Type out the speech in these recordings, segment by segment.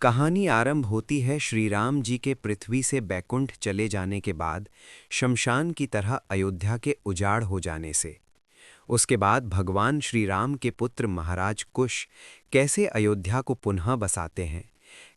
कहानी आरंभ होती है श्री राम जी के पृथ्वी से बैकुंठ चले जाने के बाद शमशान की तरह अयोध्या के उजाड़ हो जाने से। उसके बाद भगवान श्री राम के पुत्र महाराज कुश कैसे अयोध्या को पुनः बसाते हैं,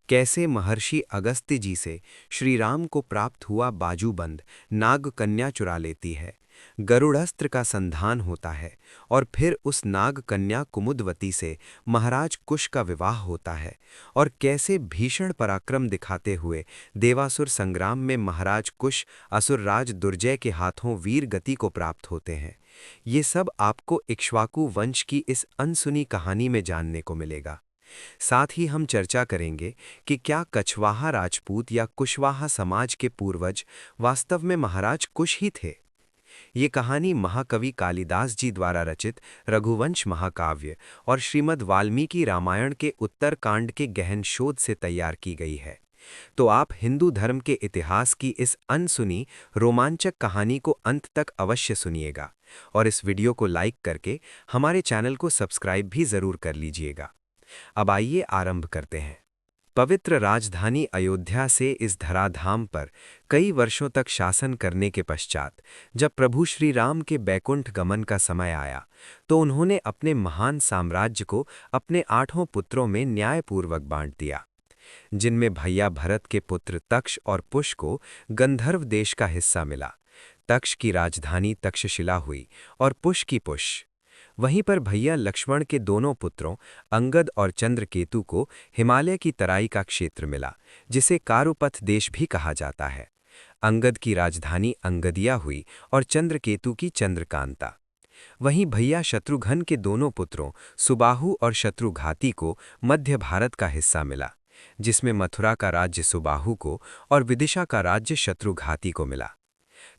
कैसे महर्षि अगस्त्य जी से श्री राम को प्राप्त हुआ बाजूबंद नाग कन्या चुरा लेती है, गरुड़स्त्र का संधान होता है और फिर उस नाग कन्या कुमुदवती से महाराज कुश का विवाह होता है, और कैसे भीषण पराक्रम दिखाते हुए देवासुर संग्राम में महाराज कुश असुरराज दुर्जय के हाथों वीर गति को प्राप्त होते हैं। ये सब आपको इक्ष्वाकु वंश की इस अनसुनी कहानी में जानने को मिलेगा। साथ ही हम चर्चा करेंगे कि क्या कछवाहा राजपूत या कुशवाहा समाज के पूर्वज वास्तव में महाराज कुश ही थे। ये कहानी महाकवि कालिदास जी द्वारा रचित रघुवंश महाकाव्य और श्रीमद् वाल्मीकि रामायण के उत्तरकांड के गहन शोध से तैयार की गई है। तो आप हिंदू धर्म के इतिहास की इस अनसुनी रोमांचक कहानी को अंत तक अवश्य सुनिएगा और इस वीडियो को लाइक करके हमारे चैनल को सब्सक्राइब भी जरूर कर लीजिएगा। अब आइए आरंभ करते हैं। पवित्र राजधानी अयोध्या से इस धराधाम पर कई वर्षों तक शासन करने के पश्चात जब प्रभु श्री राम के बैकुंठ गमन का समय आया, तो उन्होंने अपने महान साम्राज्य को अपने 8 पुत्रों में न्यायपूर्वक बांट दिया, जिनमें भैया भरत के पुत्र तक्ष और पुष को गंधर्व देश का हिस्सा मिला। तक्ष की राजधानी तक्षशिला हुई और पुष की पुष। वहीं पर भैया लक्ष्मण के दोनों पुत्रों अंगद और चंद्रकेतु को हिमालय की तराई का क्षेत्र मिला, जिसे कारुपथ देश भी कहा जाता है। अंगद की राजधानी अंगदिया हुई और चंद्रकेतु की चंद्रकांता। वहीं भैया शत्रुघ्न के दोनों पुत्रों सुबाहु और शत्रुघाती को मध्य भारत का हिस्सा मिला, जिसमें मथुरा का राज्य सुबाहु को और विदिशा का राज्य शत्रुघाती को मिला।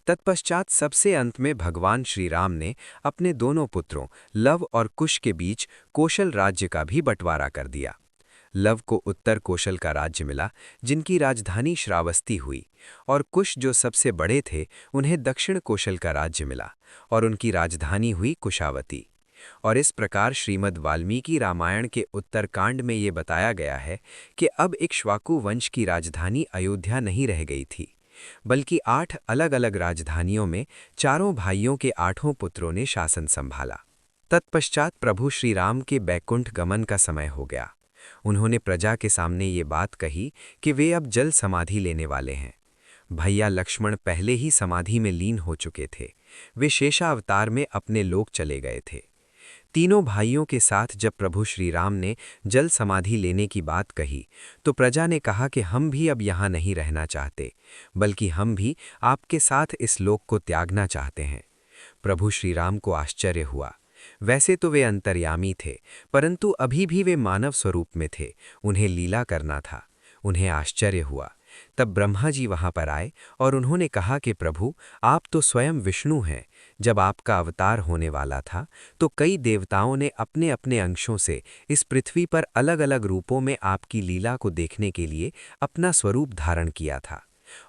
तत्पश्चात सबसे अंत में भगवान श्री राम ने अपने दोनों पुत्रों लव और कुश के बीच कौशल राज्य का भी बंटवारा कर दिया। लव को उत्तर कौशल का राज्य मिला, जिनकी राजधानी श्रावस्ती हुई, और कुश जो सबसे बड़े थे उन्हें दक्षिण कौशल का राज्य मिला और उनकी राजधानी हुई कुशावती। और इस प्रकार श्रीमद् वाल्मीकि रामायण के उत्तरकांड में ये बताया गया है कि अब इक्ष्वाकु वंश की राजधानी अयोध्या नहीं रह गई थी, बल्कि 8 अलग अलग राजधानियों में चारों भाइयों के 8 पुत्रों ने शासन संभाला। तत्पश्चात प्रभु श्री राम के बैकुंठ गमन का समय हो गया। उन्होंने प्रजा के सामने ये बात कही कि वे अब जल समाधि लेने वाले हैं। भैया लक्ष्मण पहले ही समाधि में लीन हो चुके थे, वे शेषावतार में अपने लोक चले गए थे। तीनों भाइयों के साथ जब प्रभु श्री राम ने जल समाधि लेने की बात कही, तो प्रजा ने कहा कि हम भी अब यहाँ नहीं रहना चाहते, बल्कि हम भी आपके साथ इस लोक को त्यागना चाहते हैं। प्रभु श्री राम को आश्चर्य हुआ। वैसे तो वे अंतर्यामी थे, परंतु अभी भी वे मानव स्वरूप में थे, उन्हें लीला करना था। उन्हें आश्चर्य हुआ। तब ब्रह्मा जी वहां पर आए और उन्होंने कहा कि प्रभु, आप तो स्वयं विष्णु हैं। जब आपका अवतार होने वाला था तो कई देवताओं ने अपने अपने अंशों से इस पृथ्वी पर अलग अलग रूपों में आपकी लीला को देखने के लिए अपना स्वरूप धारण किया था,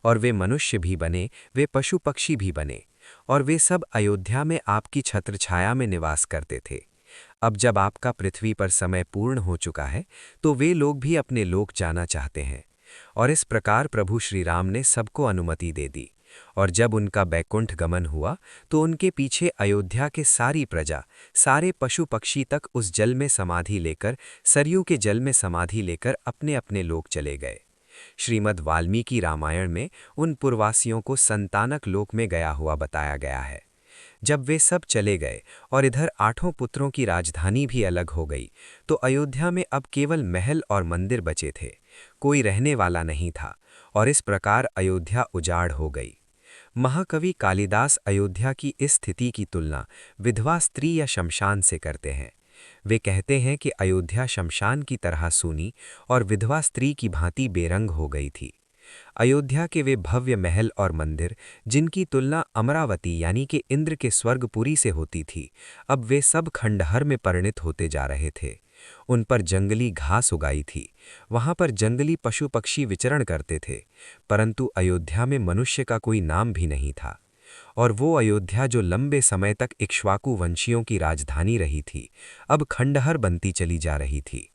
और वे मनुष्य भी बने, वे पशु पक्षी भी बने, और वे सब अयोध्या में आपकी छत्रछाया में निवास करते थे। अब जब आपका पृथ्वी पर समय पूर्ण हो चुका है, तो वे लोग भी अपने लोक जाना चाहते हैं। और इस प्रकार प्रभु श्री राम ने सबको अनुमति दे दी, और जब उनका बैकुंठ गमन हुआ तो उनके पीछे अयोध्या के सारी प्रजा, सारे पशु पक्षी तक उस जल में समाधि लेकर, सरयू के जल में समाधि लेकर अपने अपने लोक चले गए। श्रीमद् वाल्मीकि रामायण में उन पुरवासियों को संतानक लोक में गया हुआ बताया गया है। जब वे सब चले गए और इधर 8 पुत्रों की राजधानी भी अलग हो गई, तो अयोध्या में अब केवल महल और मंदिर बचे थे, कोई रहने वाला नहीं था, और इस प्रकार अयोध्या उजाड़ हो गई। महाकवि कालिदास अयोध्या की इस स्थिति की तुलना विधवा स्त्री या शमशान से करते हैं। वे कहते हैं कि अयोध्या शमशान की तरह सूनी और विधवा स्त्री की भांति बेरंग हो गई थी। अयोध्या के वे भव्य महल और मंदिर, जिनकी तुलना अमरावती यानी कि इंद्र के स्वर्गपुरी से होती थी, अब वे सब खंडहर में परिणत होते जा रहे थे। उन पर जंगली घास उगाई थी, वहां पर जंगली पशु पक्षी विचरण करते थे, परंतु अयोध्या में मनुष्य का कोई नाम भी नहीं था। और वो अयोध्या जो लंबे समय तक इक्ष्वाकु वंशियों की राजधानी रही थी, अब खंडहर बनती चली जा रही थी।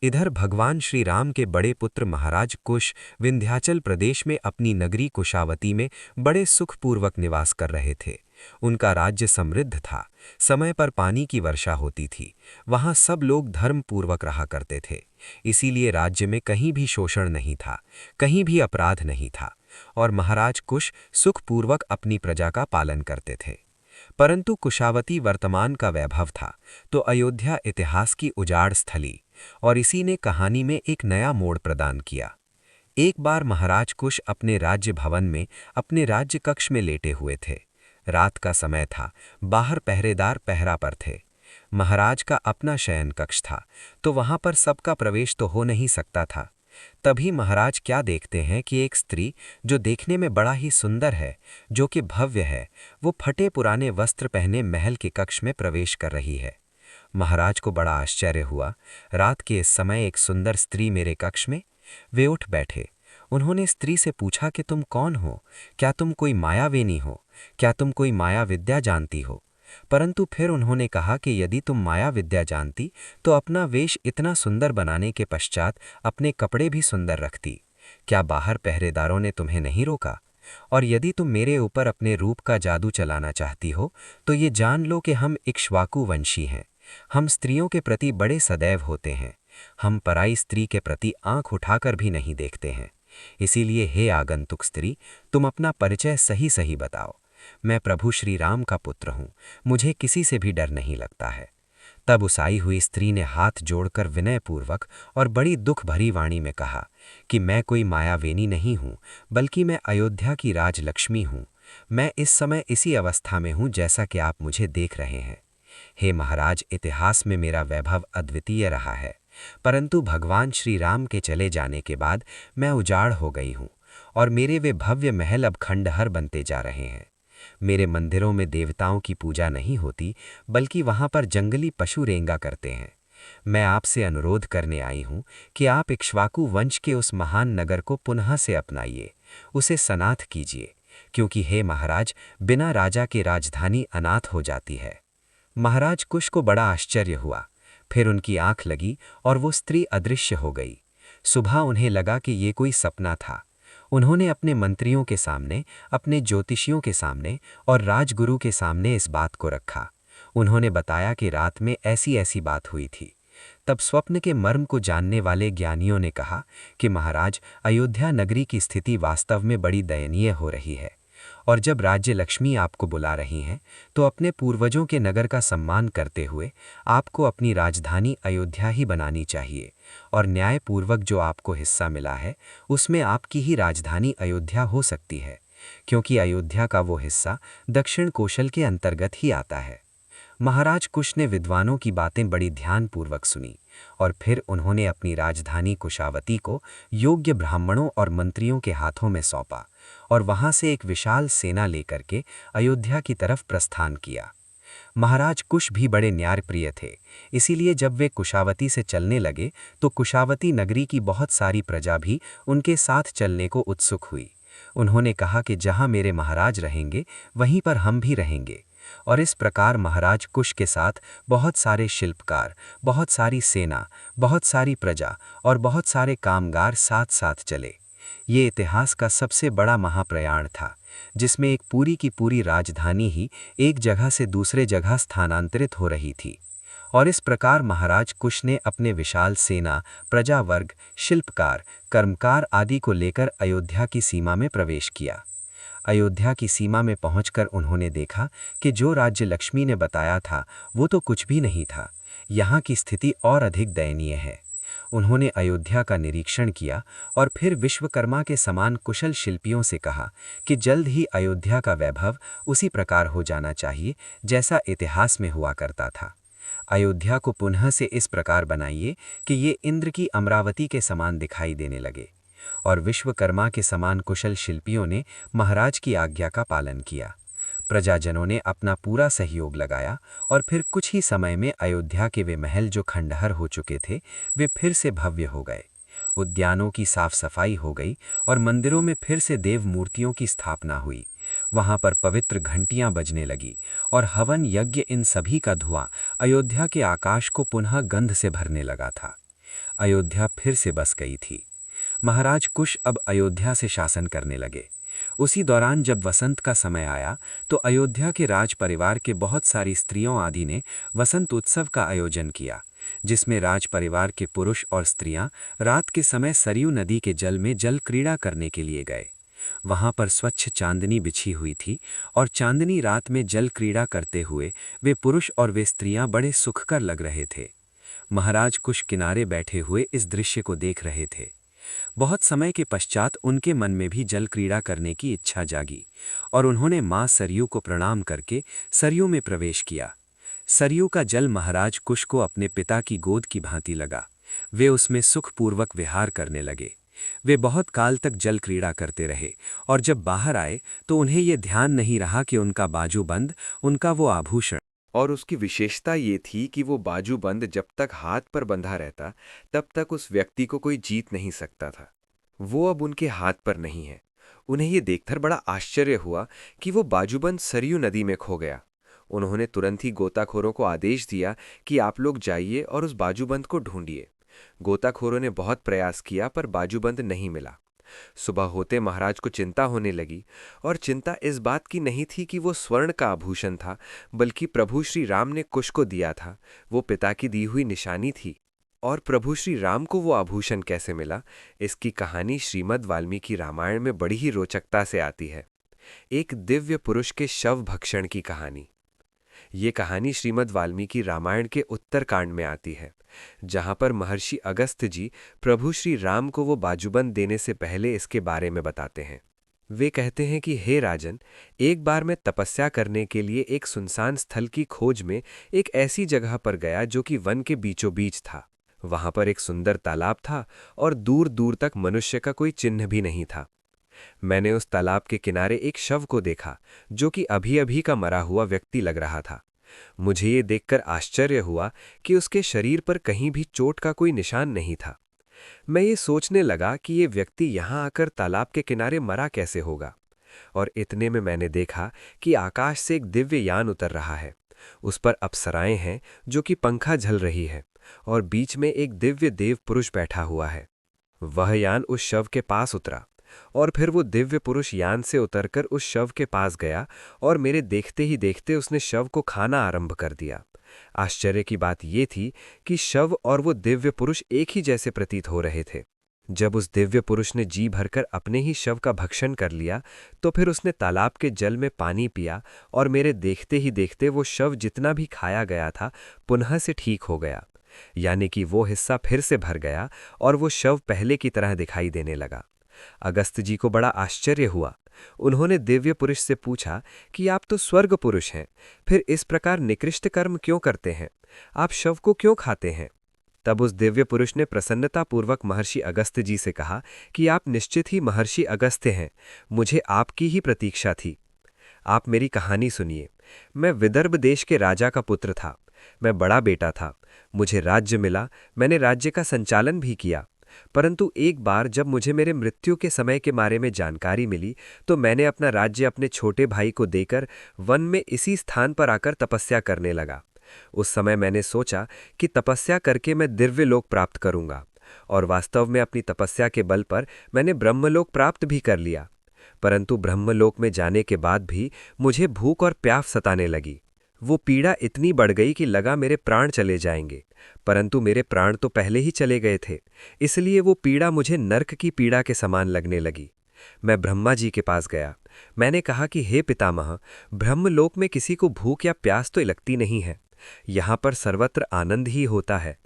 इधर भगवान श्री राम के बड़े पुत्र महाराज कुश विंध्याचल प्रदेश में अपनी नगरी कुशावती में बड़े सुखपूर्वक निवास कर रहे थे। उनका राज्य समृद्ध था, समय पर पानी की वर्षा होती थी, वहां सब लोग धर्मपूर्वक रहा करते थे। इसीलिए राज्य में कहीं भी शोषण नहीं था, कहीं भी अपराध नहीं था, और महाराज कुश सुखपूर्वक अपनी प्रजा का पालन करते थे। परंतु कुशावती वर्तमान का वैभव था, तो अयोध्या इतिहास की उजाड़ स्थली, और इसी ने कहानी में एक नया मोड़ प्रदान किया। एक बार महाराज कुश अपने राज्य भवन में अपने राज्य कक्ष में लेटे हुए थे। रात का समय था, बाहर पहरेदार पहरा पर थे। महाराज का अपना शयन कक्ष था, तो वहां पर सबका प्रवेश तो हो नहीं सकता था। तभी महाराज क्या देखते हैं कि एक स्त्री, जो देखने में बड़ा ही सुंदर है, जो कि भव्य है, वो फटे पुराने वस्त्र पहने महल के कक्ष में प्रवेश कर रही है। महाराज को बड़ा आश्चर्य हुआ। रात के इस समय एक सुंदर स्त्री मेरे कक्ष में? वे उठ बैठे। उन्होंने स्त्री से पूछा कि तुम कौन हो? क्या तुम कोई मायावेनी हो? क्या तुम कोई माया विद्या जानती हो? परंतु फिर उन्होंने कहा कि यदि तुम माया विद्या जानती तो अपना वेश इतना सुंदर बनाने के पश्चात अपने कपड़े भी सुंदर रखती। क्या बाहर पहरेदारों ने तुम्हें नहीं रोका? और यदि तुम मेरे ऊपर अपने रूप का जादू चलाना चाहती हो तो ये जान लो कि हम इक्ष्वाकु वंशी हैं। हम स्त्रियों के प्रति बड़े सदैव होते हैं। हम पराई स्त्री के प्रति आंख उठाकर भी नहीं देखते हैं। इसीलिए हे आगंतुक स्त्री, तुम अपना परिचय सही सही बताओ। मैं प्रभु श्री राम का पुत्र हूँ, मुझे किसी से भी डर नहीं लगता है। तब उस आई हुई स्त्री ने हाथ जोड़कर विनयपूर्वक और बड़ी दुख भरी वाणी में कहा कि मैं कोई मायावेनी नहीं हूँ, बल्कि मैं अयोध्या की राजलक्ष्मी हूँ। मैं इस समय इसी अवस्था में हूँ जैसा कि आप मुझे देख रहे हैं। हे महाराज, इतिहास में मेरा वैभव अद्वितीय रहा है, परंतु भगवान श्री राम के चले जाने के बाद मैं उजाड़ हो गई हूँ, और मेरे वे भव्य महल अब खंडहर बनते जा रहे हैं। मेरे मंदिरों में देवताओं की पूजा नहीं होती, बल्कि वहां पर जंगली पशु रेंगा करते हैं। मैं आपसे अनुरोध करने आई हूं कि आप इक्ष्वाकु वंश के उस महान नगर को पुनः से अपनाइए, उसे सनाथ कीजिए, क्योंकि हे महाराज, बिना राजा के राजधानी अनाथ हो जाती है। महाराज कुश को बड़ा आश्चर्य हुआ। फिर उनकी आंख लगी और वो स्त्री अदृश्य हो गई। सुबह उन्हें लगा कि ये कोई सपना था। उन्होंने अपने मंत्रियों के सामने, अपने ज्योतिषियों के सामने और राजगुरु के सामने इस बात को रखा। उन्होंने बताया कि रात में ऐसी ऐसी बात हुई थी। तब स्वप्न के मर्म को जानने वाले ज्ञानियों ने कहा कि महाराज, अयोध्या नगरी की स्थिति वास्तव में बड़ी दयनीय हो रही है, और जब राज्य लक्ष्मी आपको बुला रही हैं तो अपने पूर्वजों के नगर का सम्मान करते हुए आपको अपनी राजधानी अयोध्या ही बनानी चाहिए, और न्यायपूर्वक जो आपको हिस्सा मिला है उसमें आपकी ही राजधानी अयोध्या हो सकती है, क्योंकि अयोध्या का वो हिस्सा दक्षिण कोशल के अंतर्गत ही आता है। महाराज कुश ने विद्वानों की बातें बड़ी ध्यानपूर्वक सुनी, और फिर उन्होंने अपनी राजधानी कुशावती को योग्य ब्राह्मणों और मंत्रियों के हाथों में सौंपा, और वहां से एक विशाल सेना लेकर के अयोध्या की तरफ प्रस्थान किया। महाराज कुश भी बड़े न्यायप्रिय थे, इसीलिए जब वे कुशावती से चलने लगे तो कुशावती नगरी की बहुत सारी प्रजा भी उनके साथ चलने को उत्सुक हुई। उन्होंने कहा कि जहां मेरे महाराज रहेंगे वहीं पर हम भी रहेंगे, और इस प्रकार महाराज कुश के साथ बहुत सारे शिल्पकार, बहुत सारी सेना, बहुत सारी प्रजा और बहुत सारे कामगार साथ साथ चले। ये इतिहास का सबसे बड़ा महाप्रयाण था, जिसमें एक पूरी की पूरी राजधानी ही एक जगह से दूसरे जगह स्थानांतरित हो रही थी। और इस प्रकार महाराज कुश ने अपने विशाल सेना, प्रजा वर्ग, शिल्पकार, कर्मकार आदि को लेकर अयोध्या की सीमा में प्रवेश किया। अयोध्या की सीमा में पहुंचकर उन्होंने देखा कि जो राज्य लक्ष्मी ने बताया था वो तो कुछ भी नहीं था। यहाँ की स्थिति और अधिक दयनीय है। उन्होंने अयोध्या का निरीक्षण किया और फिर विश्वकर्मा के समान कुशल शिल्पियों से कहा कि जल्द ही अयोध्या का वैभव उसी प्रकार हो जाना चाहिए जैसा इतिहास में हुआ करता था। अयोध्या को पुनः से इस प्रकार बनाइए कि ये इंद्र की अमरावती के समान दिखाई देने लगे। और विश्वकर्मा के समान कुशल शिल्पियों ने महाराज की आज्ञा का पालन किया। प्रजाजनों ने अपना पूरा सहयोग लगाया, और फिर कुछ ही समय में अयोध्या के वे महल जो खंडहर हो चुके थे वे फिर से भव्य हो गए। उद्यानों की साफ सफाई हो गई और मंदिरों में फिर से देव मूर्तियों की स्थापना हुई। वहां पर पवित्र घंटियां बजने लगी और हवन यज्ञ इन सभी का धुआं अयोध्या के आकाश को पुनः गंध से भरने लगा था। अयोध्या फिर से बस गई थी। महाराज कुश अब अयोध्या से शासन करने लगे। उसी दौरान जब वसंत का समय आया तो अयोध्या के राज परिवार के बहुत सारी स्त्रियों आदि ने वसंत उत्सव का आयोजन किया, जिसमें राज परिवार के पुरुष और स्त्रियां रात के समय सरयू नदी के जल में जल क्रीड़ा करने के लिए गए। वहां पर स्वच्छ चांदनी बिछी हुई थी और चांदनी रात में जल क्रीड़ा करते हुए वे पुरुष और वे स्त्रियां बड़े सुखकर लग रहे थे। महाराज कुश किनारे बैठे हुए इस दृश्य को देख रहे थे। बहुत समय के पश्चात उनके मन में भी जल क्रीड़ा करने की इच्छा जागी और उन्होंने मां सरयू को प्रणाम करके सरयू में प्रवेश किया। सरयू का जल महाराज कुश को अपने पिता की गोद की भांति लगा। वे उसमें सुखपूर्वक विहार करने लगे। वे बहुत काल तक जल क्रीड़ा करते रहे और जब बाहर आए तो उन्हें ये ध्यान नहीं रहा कि उनका बाजूबंद, उनका वो आभूषण और उसकी विशेषता ये थी कि वो बाजूबंद जब तक हाथ पर बंधा रहता तब तक उस व्यक्ति को कोई जीत नहीं सकता था। वो अब उनके हाथ पर नहीं है। उन्हें ये देखकर बड़ा आश्चर्य हुआ कि वो बाजूबंद सरयू नदी में खो गया। उन्होंने तुरंत ही गोताखोरों को आदेश दिया कि आप लोग जाइए और उस बाजूबंद को ढूंढिए। गोताखोरों ने बहुत प्रयास किया पर बाजूबंद नहीं मिला। सुबह होते महाराज को चिंता होने लगी और चिंता इस बात की नहीं थी कि वो स्वर्ण का आभूषण था, बल्कि प्रभु श्री राम ने कुश को दिया था। वो पिता की दी हुई निशानी थी। और प्रभु श्री राम को वो आभूषण कैसे मिला, इसकी कहानी श्रीमद् वाल्मीकि रामायण में बड़ी ही रोचकता से आती है। एक दिव्य पुरुष के शव भक्षण की कहानी। ये कहानी श्रीमद् वाल्मीकि रामायण के उत्तरकांड में आती है, जहां पर महर्षि अगस्त्य जी प्रभु श्री राम को वो बाजूबंद देने से पहले इसके बारे में बताते हैं। वे कहते हैं कि हे राजन, एक बार मैं तपस्या करने के लिए एक सुनसान स्थल की खोज में एक ऐसी जगह पर गया जो कि वन के बीचों बीच था। वहां पर एक सुंदर तालाब था और दूर दूर तक मनुष्य का कोई चिन्ह भी नहीं था। मैंने उस तालाब के किनारे एक शव को देखा जो कि अभी अभी का मरा हुआ व्यक्ति लग रहा था। मुझे ये देखकर आश्चर्य हुआ कि उसके शरीर पर कहीं भी चोट का कोई निशान नहीं था। मैं ये सोचने लगा कि ये व्यक्ति यहाँ आकर तालाब के किनारे मरा कैसे होगा। और इतने में मैंने देखा कि आकाश से एक दिव्य यान उतर रहा है। उस पर अप्सराएं हैं जो कि पंखा झल रही है और बीच में एक दिव्य देव पुरुष बैठा हुआ है। वह यान उस शव के पास उतरा और फिर वो दिव्य पुरुष यान से उतरकर उस शव के पास गया और मेरे देखते ही देखते उसने शव को खाना आरंभ कर दिया। आश्चर्य की बात यह थी कि शव और वो दिव्य पुरुष एक ही जैसे प्रतीत हो रहे थे। जब उस दिव्य पुरुष ने जी भरकर अपने ही शव का भक्षण कर लिया तो फिर उसने तालाब के जल में पानी पिया और मेरे देखते ही देखते वो शव जितना भी खाया गया था पुनः से ठीक हो गया। यानी कि वो हिस्सा फिर से भर गया और वो शव पहले की तरह दिखाई देने लगा। अगस्त जी को बड़ा आश्चर्य हुआ। उन्होंने दिव्य पुरुष से पूछा कि आप तो स्वर्ग पुरुष हैं, फिर इस प्रकार निकृष्ट कर्म क्यों करते हैं? आप शव को क्यों खाते हैं? तब उस दिव्य पुरुष ने प्रसन्नतापूर्वक महर्षि अगस्त्य जी से कहा कि आप निश्चित ही महर्षि अगस्त्य हैं, मुझे आपकी ही प्रतीक्षा थी। आप मेरी कहानी सुनिए। मैं विदर्भ देश के राजा का पुत्र था। मैं बड़ा बेटा था। मुझे राज्य मिला, मैंने राज्य का संचालन भी किया। परंतु एक बार जब मुझे मेरे मृत्यु के समय के बारे में जानकारी मिली तो मैंने अपना राज्य अपने छोटे भाई को देकर वन में इसी स्थान पर आकर तपस्या करने लगा। उस समय मैंने सोचा कि तपस्या करके मैं दिव्य लोक प्राप्त करूंगा और वास्तव में अपनी तपस्या के बल पर मैंने ब्रह्मलोक प्राप्त भी कर लिया। परंतु ब्रह्मलोक में जाने के बाद भी मुझे भूख और प्यास सताने लगी। वो पीड़ा इतनी बढ़ गई कि लगा मेरे प्राण चले जाएंगे, परंतु मेरे प्राण तो पहले ही चले गए थे, इसलिए वो पीड़ा मुझे नरक की पीड़ा के समान लगने लगी। मैं ब्रह्मा जी के पास गया। मैंने कहा कि हे पितामह, ब्रह्मलोक में किसी को भूख या प्यास तो लगती नहीं है, यहाँ पर सर्वत्र आनंद ही होता है,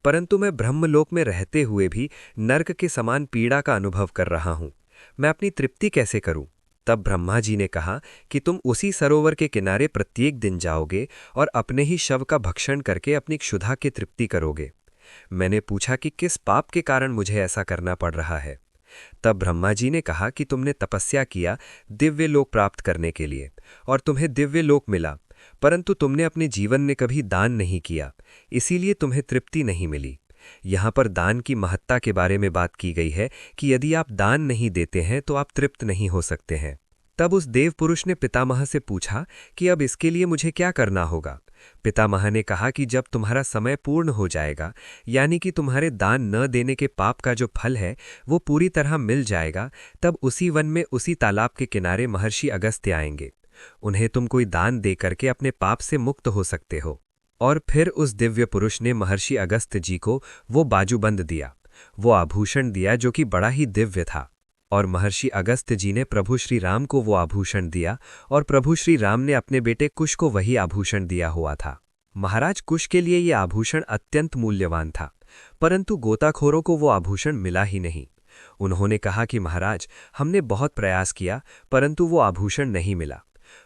परंतु मैं ब्रह्मलोक में रहते हुए भी नरक के समान पीड़ा का अनुभव कर रहा हूँ। मैं अपनी तृप्ति कैसे करूं? तब ब्रह्मा जी ने कहा कि तुम उसी सरोवर के किनारे प्रत्येक दिन जाओगे और अपने ही शव का भक्षण करके अपनी क्षुधा की तृप्ति करोगे। मैंने पूछा कि किस पाप के कारण मुझे ऐसा करना पड़ रहा है। तब ब्रह्मा जी ने कहा कि तुमने तपस्या किया दिव्य लोक प्राप्त करने के लिए और तुम्हें दिव्य लोक मिला, परंतु तुमने अपने जीवन में कभी दान नहीं किया, इसीलिए तुम्हें तृप्ति नहीं मिली। यहाँ पर दान की महत्ता के बारे में बात की गई है कि यदि आप दान नहीं देते हैं तो आप तृप्त नहीं हो सकते हैं। तब उस देव पुरुष ने पितामह से पूछा कि अब इसके लिए मुझे क्या करना होगा। पितामह ने कहा कि जब तुम्हारा समय पूर्ण हो जाएगा, यानी कि तुम्हारे दान न देने के पाप का जो फल है वो पूरी तरह मिल जाएगा, तब उसी वन में उसी तालाब के किनारे महर्षि अगस्त्य आएंगे। उन्हें तुम कोई दान दे करके अपने पाप से मुक्त हो सकते हो। और फिर उस दिव्य पुरुष ने महर्षि अगस्त्य जी को वो बाजूबंद दिया, वो आभूषण दिया जो कि बड़ा ही दिव्य था। और महर्षि अगस्त्य जी ने प्रभु श्री राम को वो आभूषण दिया और प्रभु श्री राम ने अपने बेटे कुश को वही आभूषण दिया हुआ था। महाराज कुश के लिए ये आभूषण अत्यंत मूल्यवान था, परंतु गोताखोरों को वो आभूषण मिला ही नहीं। उन्होंने कहा कि महाराज, हमने बहुत प्रयास किया परंतु वो आभूषण नहीं मिला।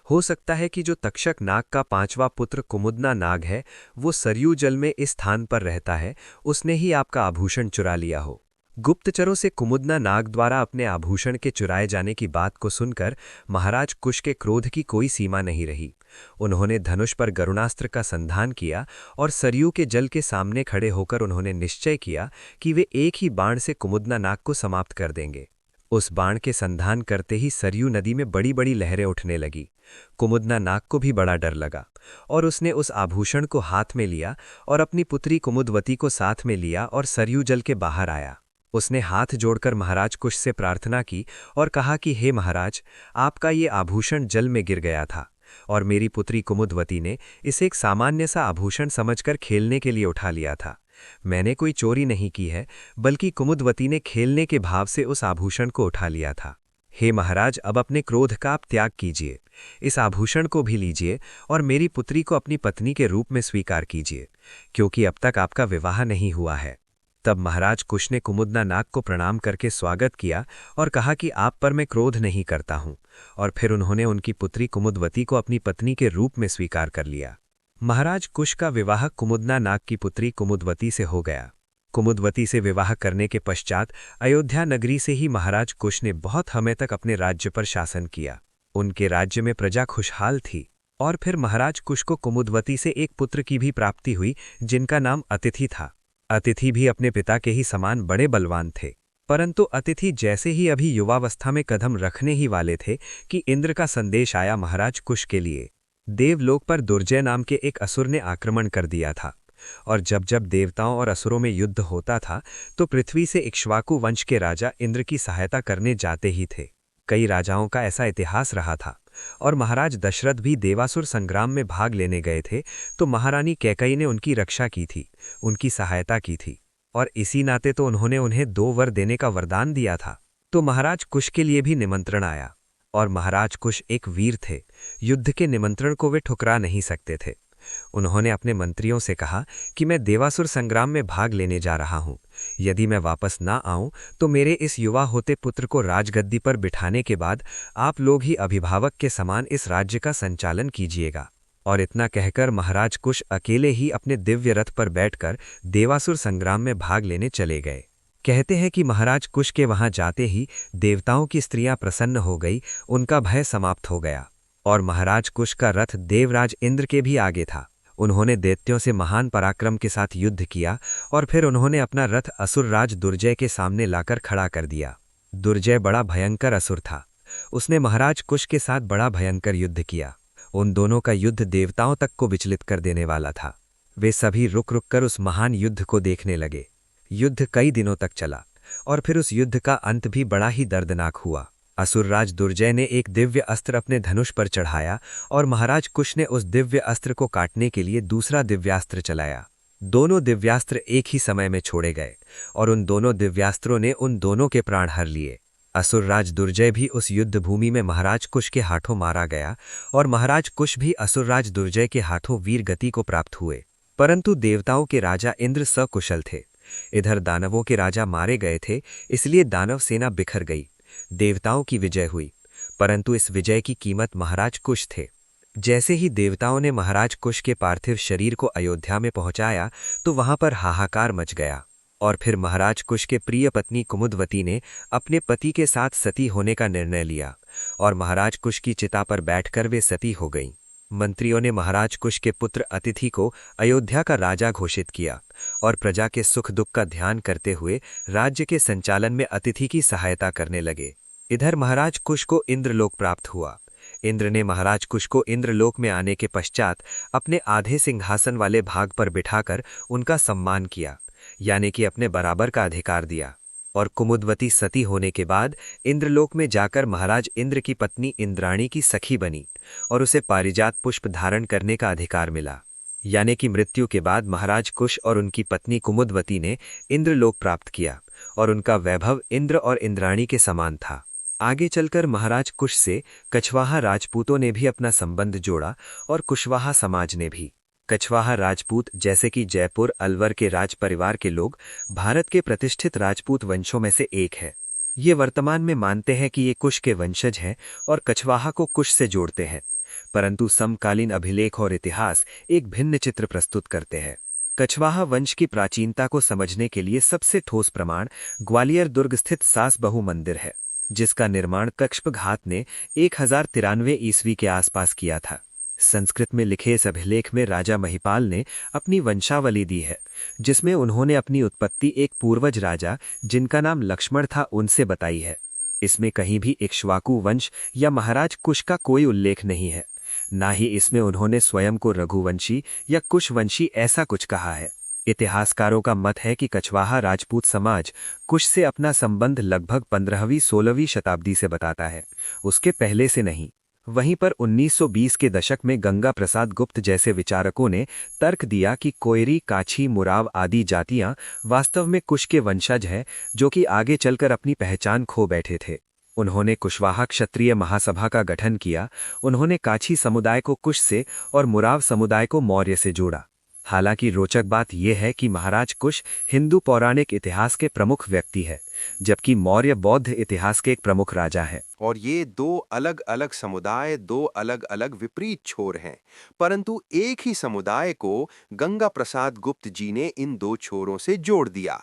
हो सकता है कि जो तक्षक नाग का 5वां पुत्र कुमुदना नाग है, वो सरयू जल में इस स्थान पर रहता है, उसने ही आपका आभूषण चुरा लिया हो। गुप्तचरों से कुमुदना नाग द्वारा अपने आभूषण के चुराए जाने की बात को सुनकर महाराज कुश के क्रोध की कोई सीमा नहीं रही। उन्होंने धनुष पर गरुणास्त्र का संधान किया और सरयू के जल के सामने खड़े होकर उन्होंने निश्चय किया कि वे एक ही बाण से कुमुदना नाग को समाप्त कर देंगे। उस बाण के संधान करते ही सरयू नदी में बड़ी बड़ी लहरें उठने लगी। कुमुदना नाग को भी बड़ा डर लगा और उसने उस आभूषण को हाथ में लिया और अपनी पुत्री कुमुदवती को साथ में लिया और सरयू जल के बाहर आया। उसने हाथ जोड़कर महाराज कुश से प्रार्थना की और कहा कि हे महाराज, आपका ये आभूषण जल में गिर गया था और मेरी पुत्री कुमुदवती ने इसे एक सामान्य सा आभूषण समझकर खेलने के लिए उठा लिया था। मैंने कोई चोरी नहीं की है, बल्कि कुमुदवती ने खेलने के भाव से उस आभूषण को उठा लिया था। हे महाराज, अब अपने क्रोध का आप त्याग कीजिए, इस आभूषण को भी लीजिए और मेरी पुत्री को अपनी पत्नी के रूप में स्वीकार कीजिए, क्योंकि अब तक आपका विवाह नहीं हुआ है। तब महाराज कुश ने कुमुदना नाग को प्रणाम करके स्वागत किया और कहा कि आप पर मैं क्रोध नहीं करता हूं, और फिर उन्होंने उनकी पुत्री कुमुदवती को अपनी पत्नी के रूप में स्वीकार कर लिया। महाराज कुश का विवाह कुमुदना नाग की पुत्री कुमुदवती से हो गया। कुमुदवती से विवाह करने के पश्चात अयोध्या नगरी से ही महाराज कुश ने बहुत समय तक अपने राज्य पर शासन किया। उनके राज्य में प्रजा खुशहाल थी। और फिर महाराज कुश को कुमुदवती से एक पुत्र की भी प्राप्ति हुई, जिनका नाम अतिथि था। अतिथि भी अपने पिता के ही समान बड़े बलवान थे, परंतु अतिथि जैसे ही अभी युवावस्था में कदम रखने ही वाले थे कि इंद्र का संदेश आया महाराज कुश के लिए। देवलोक पर दुर्जय नाम के एक असुर ने आक्रमण कर दिया था, और जब जब देवताओं और असुरों में युद्ध होता था तो पृथ्वी से इक्ष्वाकु वंश के राजा इंद्र की सहायता करने जाते ही थे। कई राजाओं का ऐसा इतिहास रहा था। और महाराज दशरथ भी देवासुर संग्राम में भाग लेने गए थे तो महारानी कैकई ने उनकी रक्षा की थी, उनकी सहायता की थी, और इसी नाते तो उन्होंने उन्हें 2 वर देने का वरदान दिया था। तो महाराज कुश के लिए भी निमंत्रण आया, और महाराज कुश एक वीर थे, युद्ध के निमंत्रण को वे ठुकरा नहीं सकते थे। उन्होंने अपने मंत्रियों से कहा कि मैं देवासुर संग्राम में भाग लेने जा रहा हूं, यदि मैं वापस ना आऊं तो मेरे इस युवा होते पुत्र को राजगद्दी पर बिठाने के बाद आप लोग ही अभिभावक के समान इस राज्य का संचालन कीजिएगा। और इतना कहकर महाराज कुश अकेले ही अपने दिव्य रथ पर बैठकर देवासुर संग्राम में भाग लेने चले गए। कहते हैं कि महाराज कुश के वहां जाते ही देवताओं की स्त्रियां प्रसन्न हो गई, उनका भय समाप्त हो गया, और महाराज कुश का रथ देवराज इंद्र के भी आगे था। उन्होंने दैत्यों से महान पराक्रम के साथ युद्ध किया और फिर उन्होंने अपना रथ असुरराज दुर्जय के सामने लाकर खड़ा कर दिया। दुर्जय बड़ा भयंकर असुर था। उसने महाराज कुश के साथ बड़ा भयंकर युद्ध किया। उन दोनों का युद्ध देवताओं तक को विचलित कर देने वाला था। वे सभी रुक रुक कर उस महान युद्ध को देखने लगे। युद्ध कई दिनों तक चला और फिर उस युद्ध का अंत भी बड़ा ही दर्दनाक हुआ। असुरराज दुर्जय ने एक दिव्य अस्त्र अपने धनुष पर चढ़ाया और महाराज कुश ने उस दिव्य अस्त्र को काटने के लिए दूसरा दिव्यास्त्र चलाया। दोनों दिव्यास्त्र एक ही समय में छोड़े गए और उन दोनों दिव्यास्त्रों ने उन दोनों के प्राण हर लिए। असुरराज दुर्जय भी उस युद्ध भूमि में महाराज कुश के हाथों मारा गया और महाराज कुश भी असुरराज दुर्जय के हाथों वीर गति को प्राप्त हुए। परंतु देवताओं के राजा इंद्र सकुशल थे। इधर दानवों के राजा मारे गए थे, इसलिए दानव सेना बिखर गई। देवताओं की विजय हुई, परंतु इस विजय की कीमत महाराज कुश थे। जैसे ही देवताओं ने महाराज कुश के पार्थिव शरीर को अयोध्या में पहुंचाया तो वहां पर हाहाकार मच गया। और फिर महाराज कुश के प्रिय पत्नी कुमुदवती ने अपने पति के साथ सती होने का निर्णय लिया और महाराज कुश की चिता पर बैठकर वे सती हो गईं। मंत्रियों ने महाराज कुश के पुत्र अतिथि को अयोध्या का राजा घोषित किया और प्रजा के सुख दुख का ध्यान करते हुए राज्य के संचालन में अतिथि की सहायता करने लगे। इधर महाराज कुश को इंद्रलोक प्राप्त हुआ। इंद्र ने महाराज कुश को इंद्रलोक में आने के पश्चात अपने आधे सिंहासन वाले भाग पर बिठाकर उनका सम्मान किया, यानी कि अपने बराबर का अधिकार दिया। और कुमुदवती सती होने के बाद इंद्रलोक में जाकर महाराज इंद्र की पत्नी इंद्राणी की सखी बनी और उसे पारिजात पुष्प धारण करने का अधिकार मिला। यानी कि मृत्यु के बाद महाराज कुश और उनकी पत्नी कुमुदवती ने इंद्रलोक प्राप्त किया और उनका वैभव इंद्र और इंद्राणी के समान था। आगे चलकर महाराज कुश से कछवाहा राजपूतों ने भी अपना संबंध जोड़ा और कुशवाहा समाज ने भी। कछवाहा राजपूत जैसे कि जयपुर अलवर के राज परिवार के लोग भारत के प्रतिष्ठित राजपूत वंशों में से एक है। ये वर्तमान में मानते हैं कि ये कुश के वंशज हैं और कछवाहा को कुश से जोड़ते हैं, परंतु समकालीन अभिलेख और इतिहास एक भिन्न चित्र प्रस्तुत करते हैं। कछवाहा वंश की प्राचीनता को समझने के लिए सबसे ठोस प्रमाण ग्वालियर दुर्ग स्थित सास बहु मंदिर है, जिसका निर्माण कक्षपघात ने 1093 ईस्वी के आसपास किया था। संस्कृत में लिखे इस अभिलेख में राजा महिपाल ने अपनी वंशावली दी है, जिसमें उन्होंने अपनी उत्पत्ति एक पूर्वज राजा जिनका नाम लक्ष्मण था उनसे बताई है। इसमें कहीं भी इक्ष्वाकु वंश या महाराज कुश का कोई उल्लेख नहीं है, ना ही इसमें उन्होंने स्वयं को रघुवंशी या कुशवंशी ऐसा कुछ कहा है। इतिहासकारों का मत है कि कछवाहा राजपूत समाज कुश से अपना संबंध लगभग 15वीं-16वीं शताब्दी से बताता है, उसके पहले से नहीं। वहीं पर 1920 के दशक में गंगा प्रसाद गुप्त जैसे विचारकों ने तर्क दिया कि कोयरी, काछी, मुराव आदि जातियां वास्तव में कुश के वंशज हैं, जो कि आगे चलकर अपनी पहचान खो बैठे थे। उन्होंने कुशवाहा क्षत्रिय महासभा का गठन किया। उन्होंने काछी समुदाय को कुश से और मुराव समुदाय को मौर्य से जोड़ा। हालांकि रोचक बात यह है कि महाराज कुश हिंदू पौराणिक इतिहास के प्रमुख व्यक्ति है, जबकि मौर्य बौद्ध इतिहास के एक प्रमुख राजा है। और ये दो अलग अलग समुदाय, दो अलग अलग विपरीत छोर हैं, परंतु एक ही समुदाय को गंगा प्रसाद गुप्त जी ने इन दो छोरों से जोड़ दिया।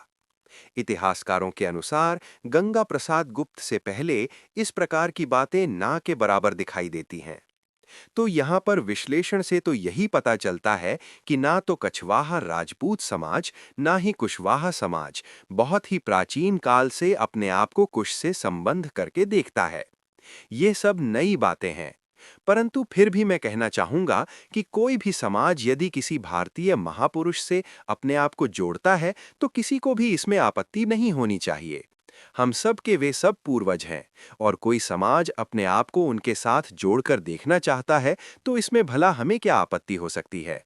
इतिहासकारों के अनुसार गंगा प्रसाद गुप्त से पहले इस प्रकार की बातें ना के बराबर दिखाई देती हैं। तो यहाँ पर विश्लेषण से तो यही पता चलता है कि ना तो कछवाहा राजपूत समाज, ना ही कुशवाहा समाज बहुत ही प्राचीन काल से अपने आप को कुश से संबंध करके देखता है। ये सब नई बातें हैं, परंतु फिर भी मैं कहना चाहूंगा कि कोई भी समाज यदि किसी भारतीय महापुरुष से अपने आप को जोड़ता है तो किसी को भी इसमें आपत्ति नहीं होनी चाहिए। हम सब के वे सब पूर्वज हैं, और कोई समाज अपने आप को उनके साथ जोड़कर देखना चाहता है तो इसमें भला हमें क्या आपत्ति हो सकती है।